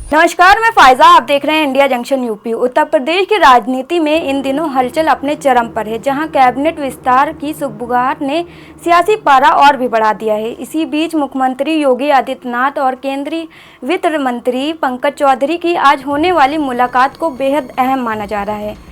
नमस्कार, मैं फायजा। आप देख रहे हैं India junction UP. Uttar Pradesh की राजनीति में इन दिनों हलचल अपने चरम पर है, जहां कैबिनेट विस्तार की सुगबुगाहट ने सियासी पारा और भी बढ़ा दिया है। इसी बीच मुख्यमंत्री योगी आदित्यनाथ और केंद्रीय वित्त मंत्री पंकज चौधरी की आज होने वाली मुलाकात को बेहद अहम माना जा रहा है।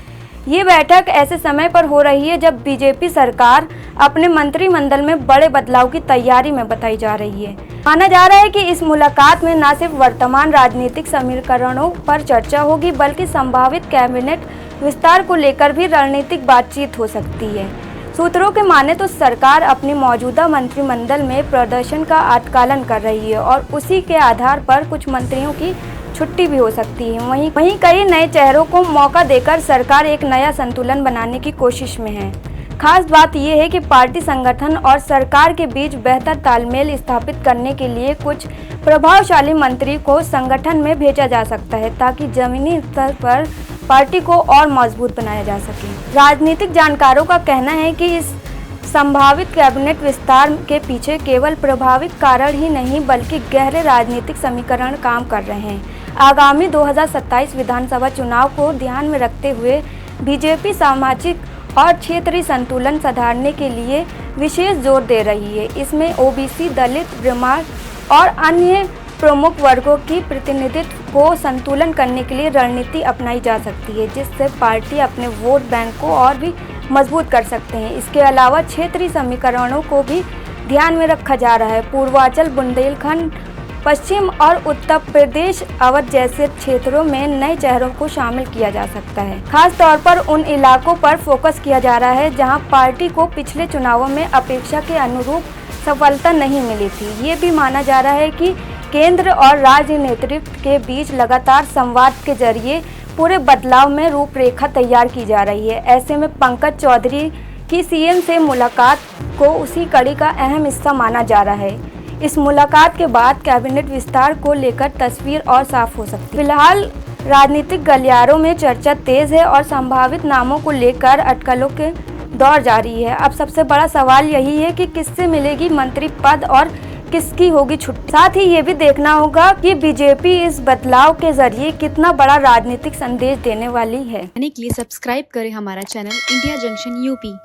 ये बैठक ऐसे समय पर हो रही है जब बीजेपी सरकार अपने मंत्रिमंडल में बड़े बदलाव की तैयारी में बताई जा रही है। माना जा रहा है कि इस मुलाकात में न सिर्फ वर्तमान राजनीतिक समीकरणों पर चर्चा होगी, बल्कि संभावित कैबिनेट विस्तार को लेकर भी रणनीतिक बातचीत हो सकती है। सूत्रों के माने तो सरकार अपनी मौजूदा मंत्रिमंडल में प्रदर्शन का आकलन कर रही है और उसी के आधार पर कुछ मंत्रियों की छुट्टी भी हो सकती है। वहीं कई नए चेहरों को मौका देकर सरकार एक नया संतुलन बनाने की कोशिश में है। खास बात यह है कि पार्टी संगठन और सरकार के बीच बेहतर तालमेल स्थापित करने के लिए कुछ प्रभावशाली मंत्री को संगठन में भेजा जा सकता है, ताकि जमीनी स्तर पर पार्टी को और मजबूत बनाया जा सके। राजनीतिक जानकारों का कहना है कि इस संभावित कैबिनेट विस्तार के पीछे केवल प्रभावित कारण ही नहीं, बल्कि गहरे राजनीतिक समीकरण काम कर रहे हैं। आगामी 2027 विधानसभा चुनाव को ध्यान में रखते हुए बीजेपी सामाजिक और क्षेत्रीय संतुलन सुधारने के लिए विशेष जोर दे रही है। इसमें ओबीसी, दलित, बीमार और अन्य प्रमुख वर्गों की प्रतिनिधित्व को संतुलन करने के लिए रणनीति अपनाई जा सकती है, जिससे पार्टी अपने वोट बैंक को और भी मजबूत कर सकते हैं। इसके अलावा क्षेत्रीय समीकरणों को भी ध्यान में रखा जा रहा है। पूर्वांचल, बुंदेलखंड, पश्चिम और उत्तर प्रदेश, अवध जैसे क्षेत्रों में नए चेहरों को शामिल किया जा सकता है। खास तौर पर उन इलाकों पर फोकस किया जा रहा है जहां पार्टी को पिछले चुनावों में अपेक्षा के अनुरूप सफलता नहीं मिली थी। ये भी माना जा रहा है कि केंद्र और राज्य नेतृत्व के बीच लगातार संवाद के जरिए पूरे बदलाव में रूपरेखा तैयार की जा रही है। ऐसे में पंकज चौधरी की सीएम से मुलाकात को उसी कड़ी का अहम हिस्सा माना जा रहा है। इस मुलाकात के बाद कैबिनेट विस्तार को लेकर तस्वीर और साफ हो सकती है। फिलहाल राजनीतिक गलियारों में चर्चा तेज है और संभावित नामों को लेकर अटकलों के दौर जारी है। अब सबसे बड़ा सवाल यही है कि किससे मिलेगी मंत्री पद और किसकी होगी छुट्टी। साथ ही ये भी देखना होगा कि बीजेपी इस बदलाव के जरिए कितना बड़ा राजनीतिक संदेश देने वाली है। के लिए सब्सक्राइब करें हमारा चैनल इंडिया जंक्शन यूपी।